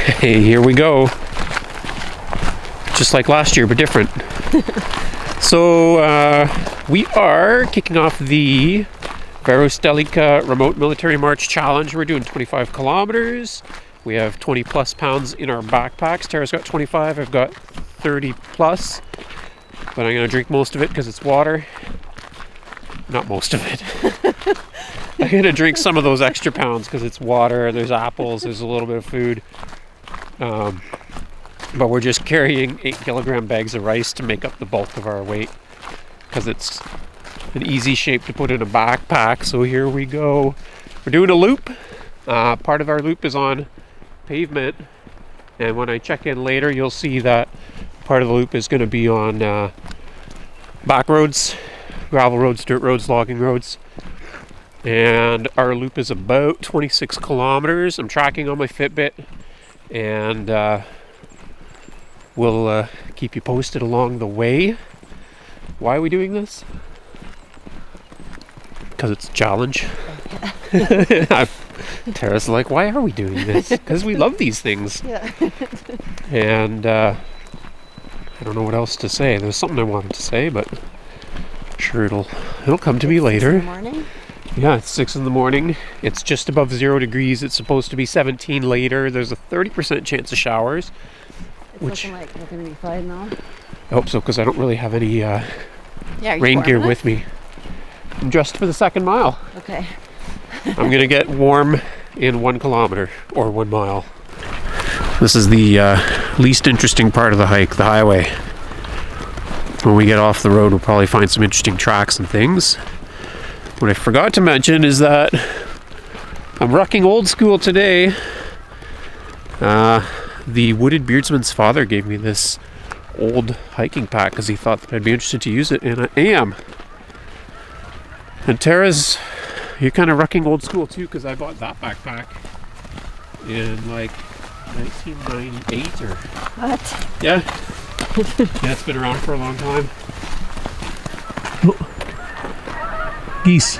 Hey, here we go. Just like last year, but different. So, we are kicking off the Varusteleka Remote Military March Challenge. We're doing 25 kilometers. We have 20 plus pounds in our backpacks. Tara's got 25, I've got 30 plus. But I'm going to drink most of it because it's water. Not most of it. I'm going to drink some of those extra pounds because it's water, there's apples, there's a little bit of food. But we're just carrying 8 kilogram bags of rice to make up the bulk of our weight because it's an easy shape to put in a backpack. So here we go. We're doing a loop. Part of our loop is on pavement, and when I check in later you'll see that part of the loop is going to be on back roads, gravel roads, dirt roads, logging roads. And our loop is about 26 kilometers. I'm tracking on my Fitbit, and we'll keep you posted along the way. Why are we doing this? Because it's a challenge. Tara's like, why are we doing this? Because we love these things. Yeah. And I don't know what else to say. There's something I wanted to say, but sure it'll come to me later. 6 in the morning? Yeah, it's 6 in the morning. It's just above 0 degrees. It's supposed to be 17 later. There's a 30% chance of showers. It's looking like we're going to be fine now. I hope so, because I don't really have any rain gear with me. I'm dressed for the second mile. Okay. I'm going to get warm in 1 kilometer or 1 mile. This is the least interesting part of the hike, the highway. When we get off the road, we'll probably find some interesting tracks and things. What I forgot to mention is that I'm rucking old school today. The Wooded Beardsman's father gave me this old hiking pack because he thought that I'd be interested to use it, and I am. And Tara's, you're kind of rucking old school too, because I bought that backpack in like 1998 or... What? Yeah. Yeah, it's been around for a long time. Geese.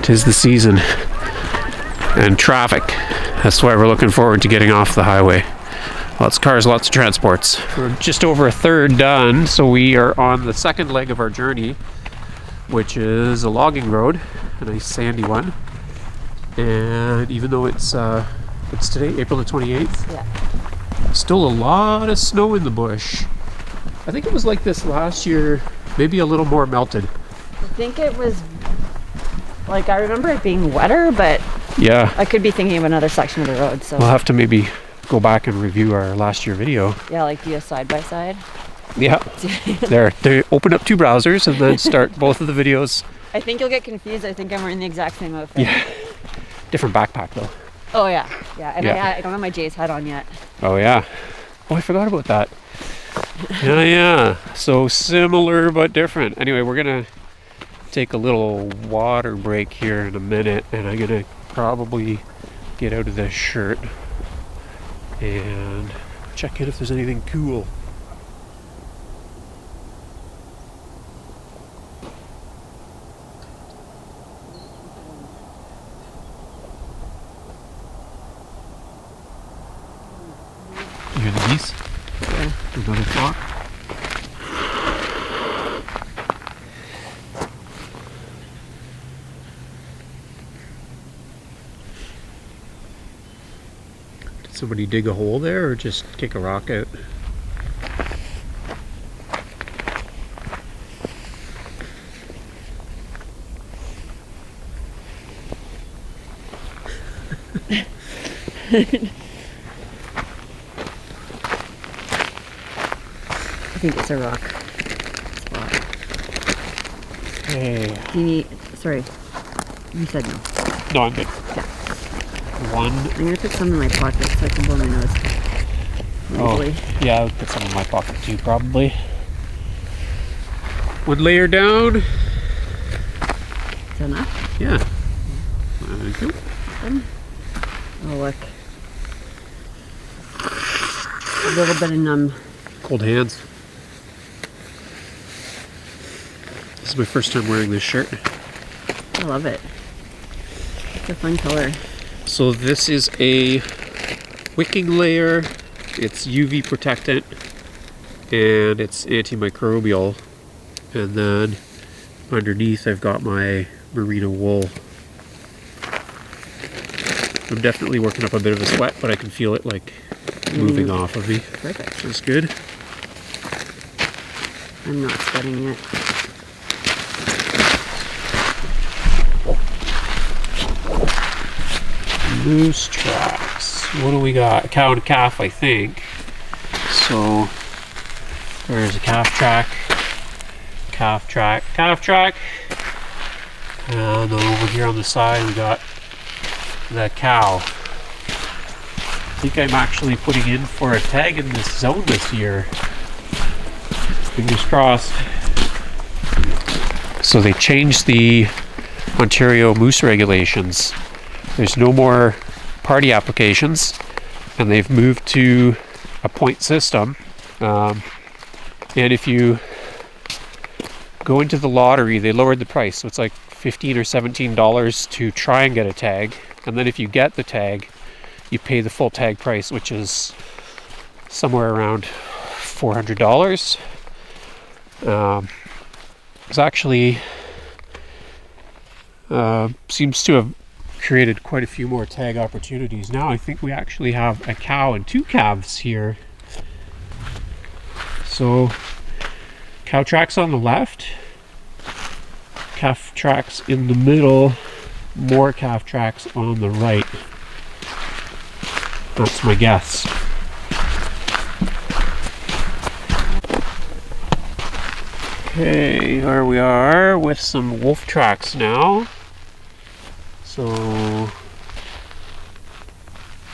Tis the season. And traffic. That's why we're looking forward to getting off the highway. Lots of cars, lots of transports. We're just over a third done, so we are on the second leg of our journey, which is a logging road, a nice sandy one. And even though it's today, April the 28th, Yeah. still a lot of snow in the bush. I think it was like this last year, maybe a little more melted. I think it was, like, I remember it being wetter, but Yeah, I could be thinking of another section of the road, so. we'll have to maybe go back and review our last year video. Yeah, like do a side-by-side. Yeah, they open up 2 browsers and then start both of the videos. I think you'll get confused. I think I'm wearing the exact same outfit. Yeah, different backpack though. Oh, yeah. Yeah, and Yeah. I don't have my Jay's hat on yet. Oh yeah. Oh, I forgot about that. Yeah. So similar but different. Anyway, we're gonna take a little water break here in a minute, and I'm gonna probably get out of this shirt and check in if there's anything cool. You hear the geese? Yeah. Another flock. Did somebody dig a hole there or just kick a rock out? I think it's a rock spot. Hey. Do you need, sorry, you said no. No, I'm good. One. I'm going to put some in my pocket so I can blow my nose. Oh, Easily. yeah, I'll put some in my pocket too, probably. One layer down. Is that enough? Yeah. Thank you. Oh, look. A little bit of numb. Cold hands. This is my first time wearing this shirt. love it. It's a fun color. So this is a wicking layer. It's UV protectant and it's antimicrobial. And then underneath I've got my merino wool. I'm definitely working up a bit of a sweat, but I can feel it like moving off of me. Perfect. That's good. I'm not sweating yet. Moose tracks. What do we got? A cow and a calf, I think. So there's a calf track, calf track, calf track. And then over here on the side we got the cow. I think I'm actually putting in for a tag in this zone this year. Fingers crossed. So they changed the Ontario moose regulations. There's no more party applications, and they've moved to a point system. And if you go into the lottery, they lowered the price, so it's like $15 or $17 to try and get a tag. And then if you get the tag, you pay the full tag price, which is somewhere around $400. It's actually seems to have created quite a few more tag opportunities. Now I think we actually have a cow and 2 calves here. So cow tracks on the left, calf tracks in the middle, more calf tracks on the right. That's my guess. Okay, here we are with some wolf tracks now. So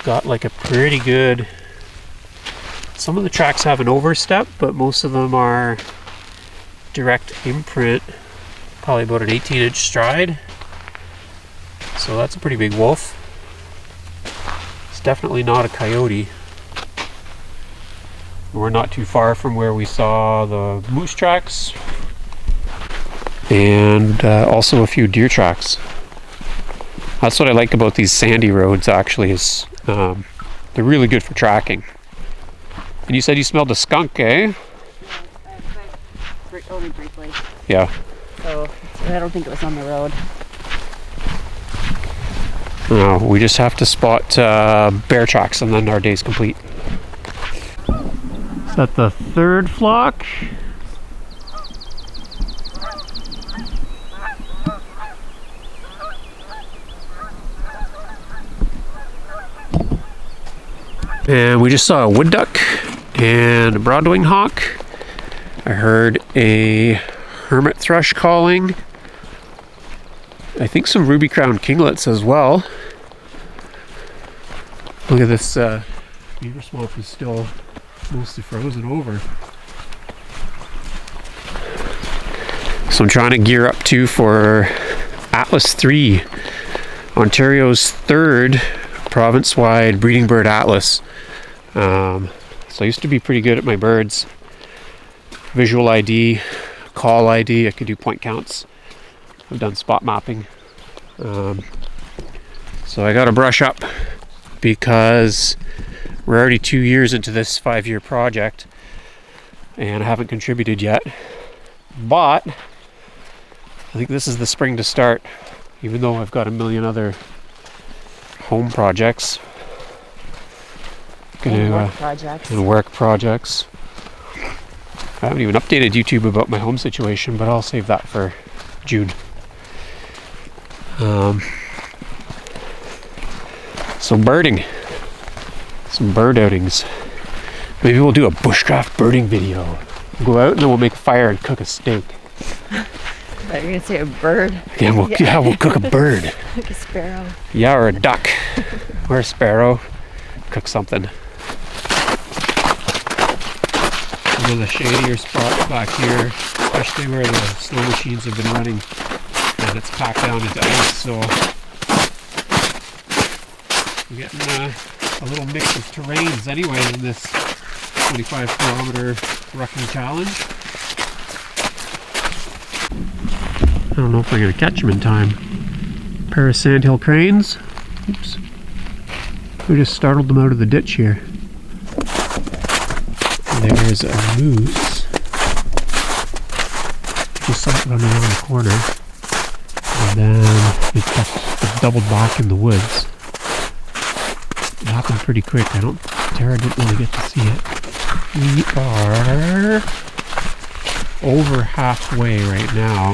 got like a pretty good, some of the tracks have an overstep, but most of them are direct imprint, probably about an 18-inch stride. So that's a pretty big wolf. It's definitely not a coyote. We're not too far from where we saw the moose tracks, and also a few deer tracks. That's what I like about these sandy roads, actually, is they're really good for tracking. And you said you smelled a skunk, eh? Only briefly. Yeah. So I don't think it was on the road. No, we just have to spot bear tracks and then our day's complete. Is that the third flock? And we just saw a wood duck and a broadwing hawk. I heard a hermit thrush calling. I think some ruby crowned kinglets as well. Look at this beaver swamp is still mostly frozen over. So I'm trying to gear up too for Atlas 3, Ontario's 3rd province-wide breeding bird atlas. So I used to be pretty good at my birds. Visual ID, call ID, I could do point counts. I've done spot mapping. So I gotta brush up because we're already 2 years into this 5-year project and I haven't contributed yet. But I think this is the spring to start, even though I've got a million other home projects. And work projects. And work projects. I haven't even updated YouTube about my home situation, but I'll save that for June. So birding. Some bird outings. Maybe we'll do a bushcraft birding video. We'll go out and then we'll make a fire and cook a steak. I thought you were going to say a bird. Yeah, we'll cook a bird. Like a sparrow. Yeah, or a duck. Or a sparrow. Cook something. Some of the shadier spots back here, especially where the snow machines have been running, and it's packed down into ice, so we're getting a little mix of terrains anyway in this 25-kilometer rucking challenge. I don't know if we're going to catch them in time. Pair of sandhill cranes. Oops. We just startled them out of the ditch here. There's a moose. Just something running around the corner. And then it's doubled back in the woods. It happened pretty quick. Tara didn't really get to see it. We are over halfway right now.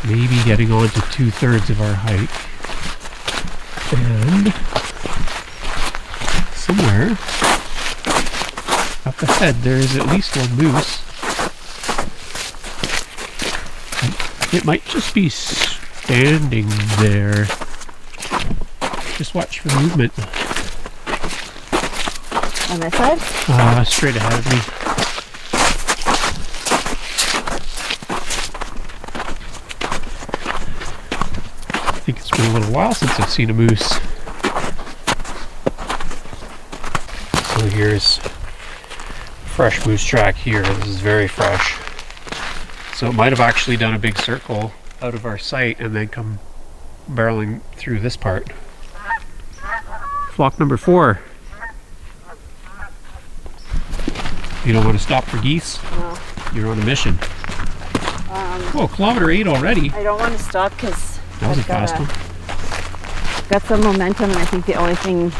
Maybe getting on to 2/3 of our hike. And somewhere up ahead there is at least one moose. It might just be standing there. Just watch for movement. On this side? Straight ahead of me. I think it's been a little while since I've seen a moose. So here's fresh moose track here. This is very fresh. So it might have actually done a big circle out of our sight and then come barreling through this part. Flock number 4. You don't want to stop for geese? No. You're on a mission. Oh, kilometer 8 already. I don't want to stop because That was a fast one. Got some momentum, and I think the only thing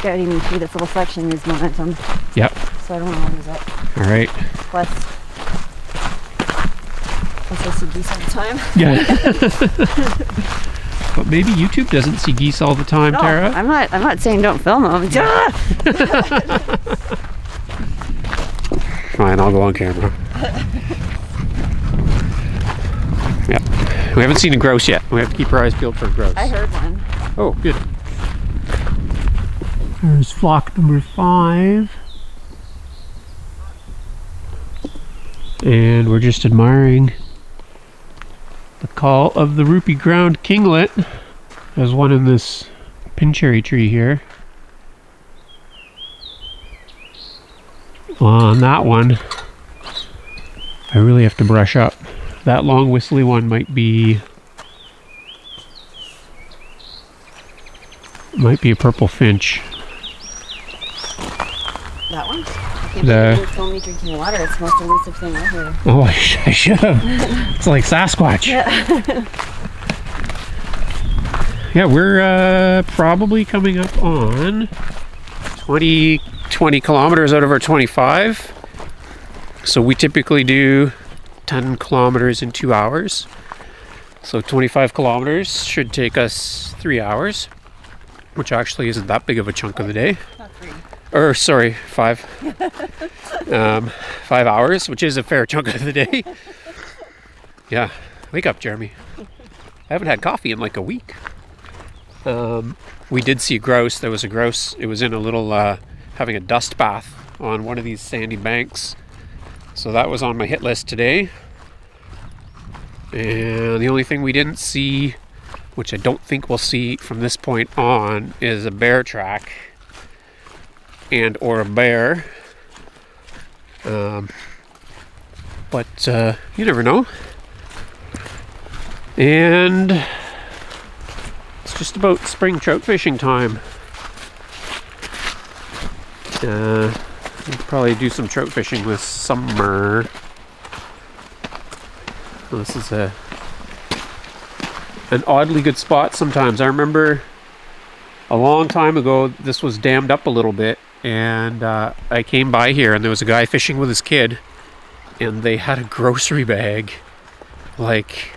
getting me through this little section is momentum. Yep. So I don't want to lose it. All right. Plus I see geese all the time. Yeah. But maybe YouTube doesn't see geese all the time, No, Tara. I'm not saying don't film them. Fine, I'll go on camera. Yeah. We haven't seen a grouse yet. We have to keep our eyes peeled for a grouse. I heard one. Oh, good. There's flock number 5. And we're just admiring the call of the rupee ground kinglet. There's one in this pincherry tree here. On that one, I really have to brush up. That long whistly one might be a purple finch. That one? The It's only drinking water. It's the most elusive thing ever. Oh, I should have. It's like Sasquatch. Yeah, we're probably coming up on 20 kilometers out of our 25. So we typically do 10 kilometers in 2 hours. So 25 kilometers should take us 3 hours, which actually isn't that big of a chunk of the day. Not 3. Or sorry, 5. 5 hours, which is a fair chunk of the day. Yeah, wake up, Jeremy. I haven't had coffee in like a week. We did see a grouse. There was a grouse. It was in a little, having a dust bath on one of these sandy banks. So that was on my hit list today. And the only thing we didn't see, which I don't think we'll see from this point on, is a bear track. And or a bear. But you never know. And it's just about spring trout fishing time. We'll probably do some trout fishing this summer. This is an oddly good spot sometimes. I remember a long time ago this was dammed up a little bit, and I came by here and there was a guy fishing with his kid, and they had a grocery bag like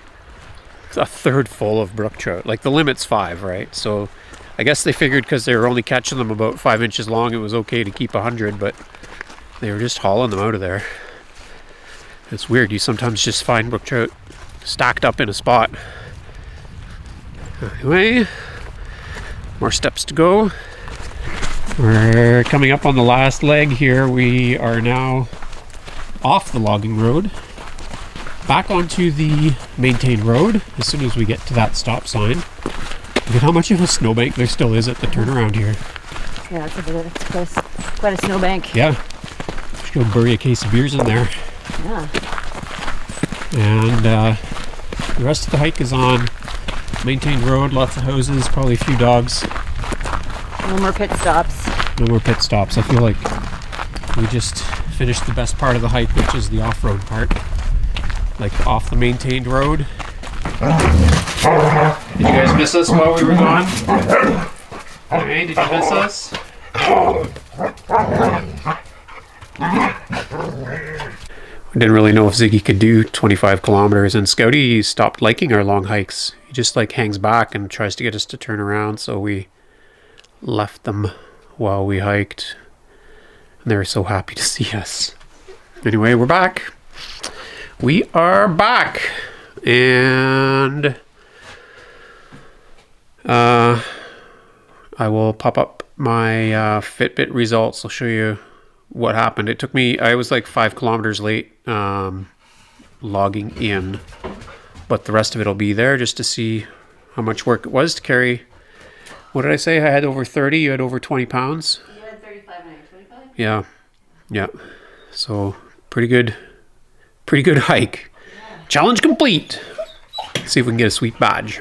a third full of brook trout. Like the limit's 5, right? So I guess they figured because they were only catching them about 5 inches long, it was okay to keep 100, but they were just hauling them out of there. It's weird. You sometimes just find brook trout stacked up in a spot. Anyway, more steps to go. We're coming up on the last leg here. We are now off the logging road, back onto the maintained road as soon as we get to that stop sign. Look at how much of a snowbank there still is at the turnaround here. Yeah, it's quite a snowbank. Yeah. Just go bury a case of beers in there. Yeah. And the rest of the hike is on Maintained road, lots of houses, probably a few dogs. No more pit stops. No more pit stops. I feel like we just finished the best part of the hike, which is the off-road part. Like off the maintained road. Did you guys miss us while we were gone? Hey, did you miss us? We didn't really know if Ziggy could do 25 kilometers, and Scouty stopped liking our long hikes. He just like hangs back and tries to get us to turn around, so we left them while we hiked. And they were so happy to see us. Anyway, we're back. We are back. And I will pop up my Fitbit results. I'll show you what happened. It took me, I was like 5 kilometers late logging in, but the rest of it will be there just to see how much work it was to carry. What did I say? I had over 30, you had over 20 pounds? You had 35 and I had 25? Yeah. So pretty good hike. Yeah. Challenge complete. See if we can get a sweet badge.